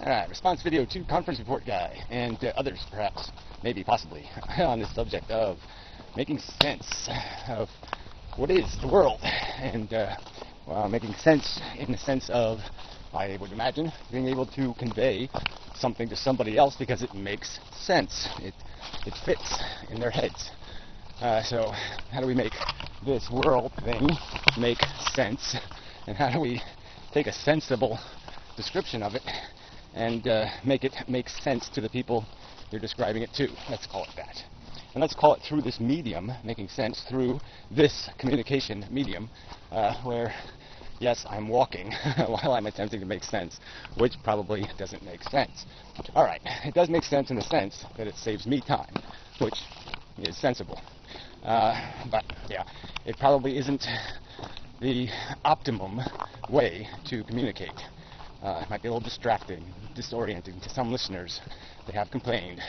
Alright, response video to conference report guy, and others perhaps, maybe, possibly, on this subject of making sense of what is the world, and making sense in the sense of, I would imagine, being able to convey something to somebody else because it makes sense. It fits in their heads. So how do we make this world thing make sense? And how do we take a sensible description of it and make it make sense to the people you're describing it to? Let's call it that. And let's call it through this medium, making sense through this communication medium, where, yes, I'm walking while I'm attempting to make sense, which probably doesn't make sense. All right, it does make sense in the sense that it saves me time, which is sensible. But, yeah, it probably isn't the optimum way to communicate. It might be a little distracting, disorienting to some listeners. They have complained.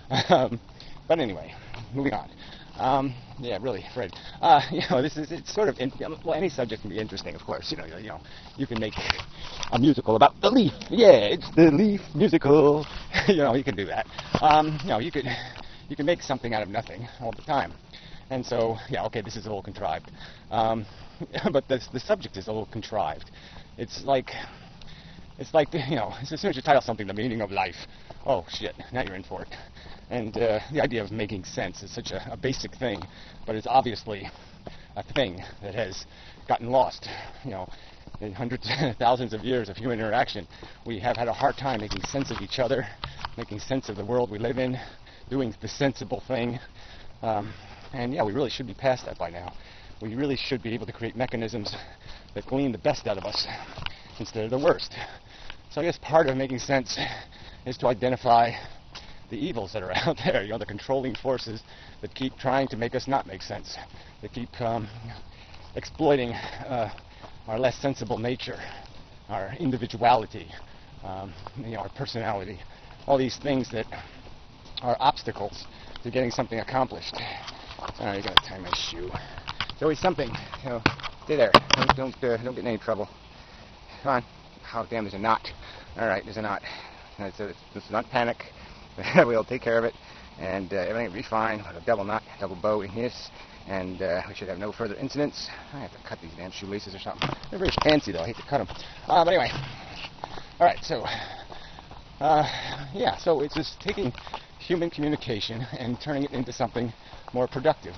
But anyway, moving on. Yeah, really, Fred. It's sort of, well, any subject can be interesting, of course. You can make a musical about the leaf. Yeah, it's the leaf musical. You can do that. You can make something out of nothing all the time. And so, yeah, okay, this is a little contrived. But the subject is a little contrived. It's like, as soon as you title something, the meaning of life, oh, shit, now you're in for it. And the idea of making sense is such a basic thing, but it's obviously a thing that has gotten lost. In hundreds, thousands of years of human interaction, we have had a hard time making sense of each other, making sense of the world we live in, doing the sensible thing. And yeah, we really should be past that by now. We really should be able to create mechanisms that glean the best out of us instead of the worst. So I guess part of making sense is to identify the evils that are out there, the controlling forces that keep trying to make us not make sense, that keep exploiting our less sensible nature, our individuality, our personality, all these things that are obstacles to getting something accomplished. All right, you gotta tie my shoe. There's always something. Stay there. Don't get in any trouble. Come on. Oh, damn, there's a knot. All right, there's a knot. Let's not panic. We'll take care of it, and everything will be fine. We'll have a double knot, double bow in this, and we should have no further incidents. I have to cut these damn shoelaces or something. They're very fancy, though. I hate to cut them. But anyway. All right, so, so it's just taking human communication and turning it into something more productive,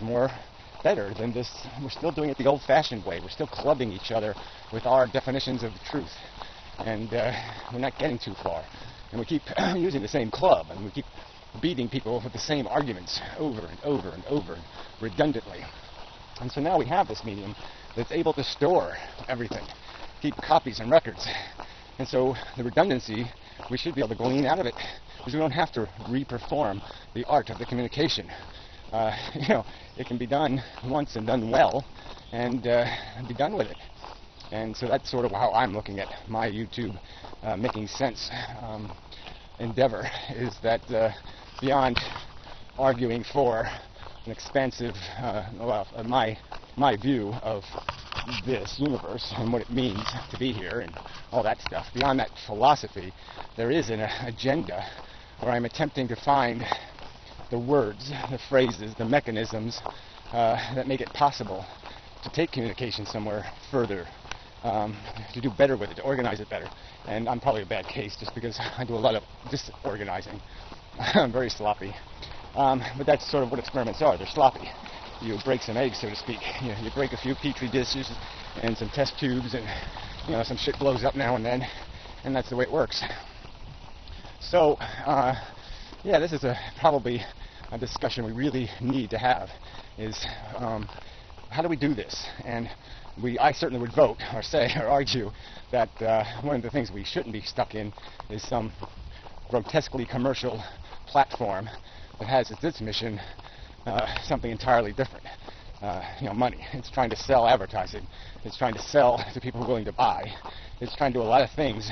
better than this. We're still doing it the old-fashioned way. We're still clubbing each other with our definitions of the truth, and we're not getting too far. And we keep using the same club, and we keep beating people with the same arguments over and over and over, redundantly. And so now we have this medium that's able to store everything, keep copies and records. And so the redundancy, we should be able to glean out of it, because we don't have to re-perform the art of the communication. It can be done once and done well, and be done with it. And so that's sort of how I'm looking at my YouTube making sense endeavor, is that beyond arguing for an expansive, my view of this universe and what it means to be here and all that stuff, beyond that philosophy, there is an agenda where I'm attempting to find the words, the phrases, the mechanisms that make it possible to take communication somewhere further, to do better with it, to organize it better. And I'm probably a bad case just because I do a lot of disorganizing. I'm very sloppy. But that's sort of what experiments are. They're sloppy. You break some eggs, so to speak. You break a few petri dishes and some test tubes, and some shit blows up now and then, and that's the way it works. So, this is probably a discussion we really need to have, is how do we do this? And I certainly would vote or say or argue that one of the things we shouldn't be stuck in is some grotesquely commercial platform that has as its mission something entirely different. Money. It's trying to sell advertising. It's trying to sell to people who are willing to buy. It's trying to do a lot of things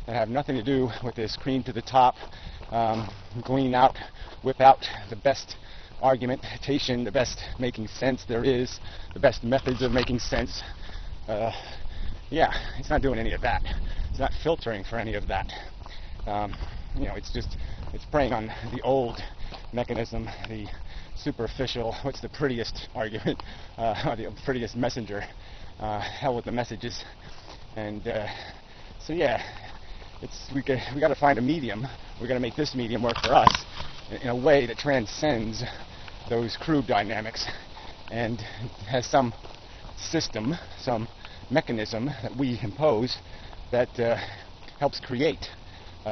that have nothing to do with this cream to the top, glean out, whip out the best argumentation, the best making sense there is, the best methods of making sense. It's not doing any of that. It's not filtering for any of that. It's preying on the old mechanism, the superficial, what's the prettiest argument, or the prettiest messenger, hell with the messages. And so yeah, we got to find a medium. We're going to make this medium work for us in a way that transcends those crude dynamics and has some system, some mechanism that we impose that helps create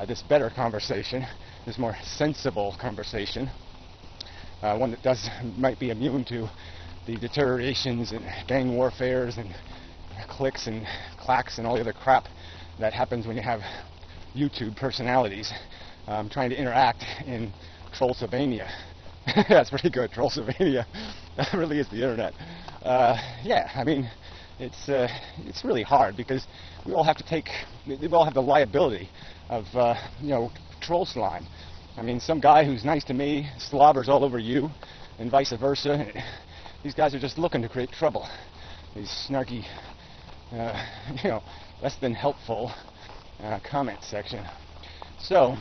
this better conversation, this more sensible conversation, one that might be immune to the deteriorations and gang warfares and clicks and clacks and all the other crap that happens when you have YouTube personalities trying to interact in Trollsylvania. That's pretty good, Trollsylvania. That really is the internet. Yeah, I mean, it's really hard because we all have the liability of troll slime. I mean, some guy who's nice to me slobbers all over you, and vice versa. These guys are just looking to create trouble. These snarky, less than helpful comment section. So,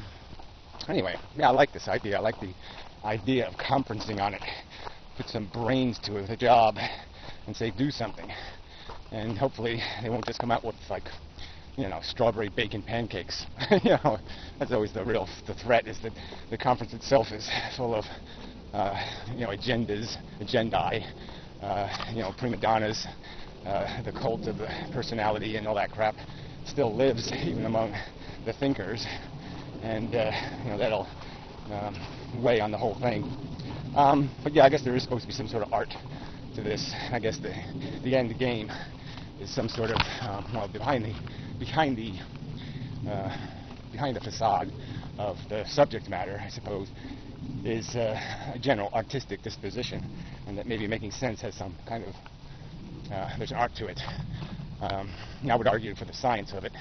anyway, yeah, I like this idea. I like the idea of conferencing on it. Put some brains to it with a job and say do something. And hopefully they won't just come out with strawberry bacon pancakes. That's always the threat, is that the conference itself is full of agendai, prima donnas, the cult of the personality and all that crap still lives even among the thinkers, and that'll weigh on the whole thing. But yeah, I guess there is supposed to be some sort of art to this. I guess the end game is some sort of behind the facade of the subject matter, I suppose, is a general artistic disposition, and that maybe making sense has some kind of there's an art to it. I would argue for the science of it,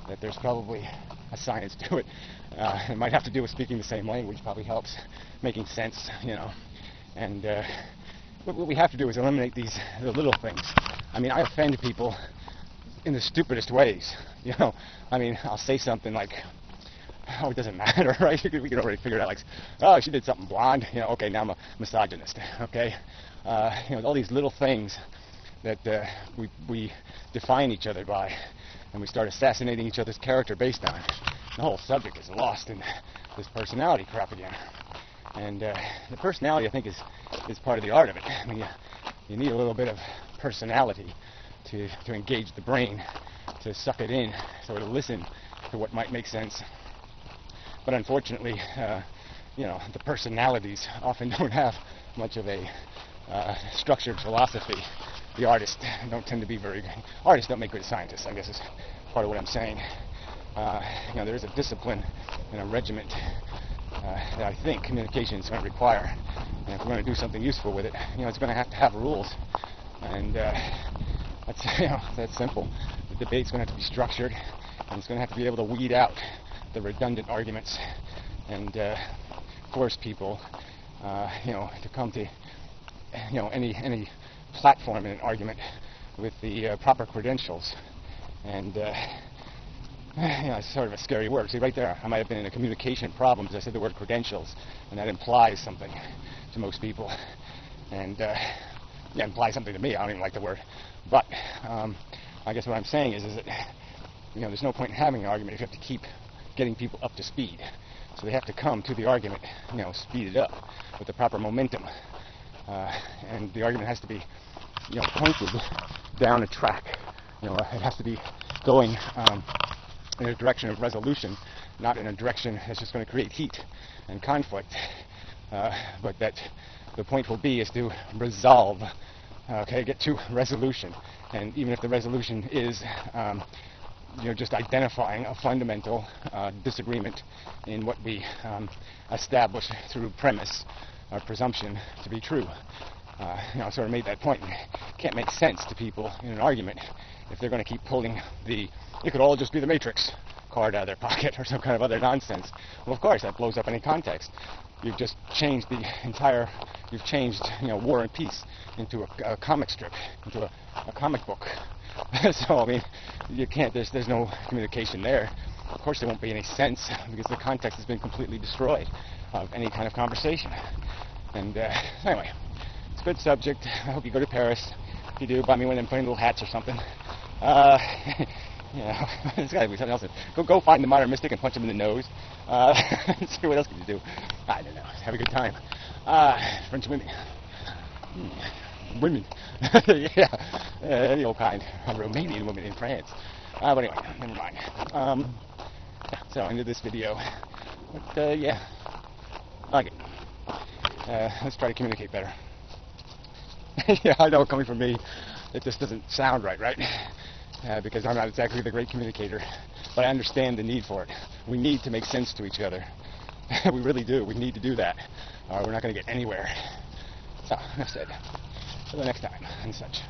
that there's probably a science to it. It might have to do with speaking the same language, probably helps making sense, and what we have to do is eliminate the little things. I mean, I offend people in the stupidest ways. I mean, I'll say something like, oh, it doesn't matter, right? We can already figure it out, like, oh, she did something blonde, okay, now I'm a misogynist, okay? All these little things that we define each other by, and we start assassinating each other's character based on. The whole subject is lost in this personality crap again. And the personality, I think, is part of the art of it. I mean, you need a little bit of personality to engage the brain, to suck it in, so it'll listen to what might make sense. But unfortunately, the personalities often don't have much of a structured philosophy. The artists don't tend to be very good. Artists don't make good scientists, I guess is part of what I'm saying. There is a discipline and a regiment that I think communication is going to require. And if we're going to do something useful with it, it's going to have rules. And that's simple. The debate's going to have to be structured, and it's going to have to be able to weed out the redundant arguments and force people, to come to, any platform in an argument with the proper credentials. And it's sort of a scary word. See, right there, I might have been in a communication problem because I said the word credentials, and that implies something to most people. And implies something to me. I don't even like the word. But I guess what I'm saying is that there's no point in having an argument if you have to keep getting people up to speed. So they have to come to the argument, speed it up with the proper momentum. And the argument has to be, pointed down a track. It has to be going in a direction of resolution, not in a direction that's just going to create heat and conflict. But that the point will be is to resolve, get to resolution. And even if the resolution is just identifying a fundamental disagreement in what we establish through premise or presumption to be true. I sort of made that point. It can't make sense to people in an argument if they're going to keep pulling it could all just be the Matrix card out of their pocket or some kind of other nonsense. Well, of course, that blows up any context. You've just changed War and Peace into a comic strip, into a comic book. So, I mean, you can't, there's no communication there. of course there won't be any sense because the context has been completely destroyed of any kind of conversation. And anyway, it's a good subject. I hope you go to Paris. If you do, buy me one of them funny little hats or something. You know, there's got to be something else. Go find the modern mystic and punch him in the nose. See what else can you do. I don't know. Have a good time. French women. Women. Yeah. Any old kind. Romanian women in France. But anyway, never mind. Yeah, so I ended this video. But yeah, I like it. Let's try to communicate better. Yeah, I know, coming from me, it just doesn't sound right? Because I'm not exactly the great communicator, but I understand the need for it. We need to make sense to each other. We really do. We need to do that, or we're not going to get anywhere. So, enough said. Till the next time, and such.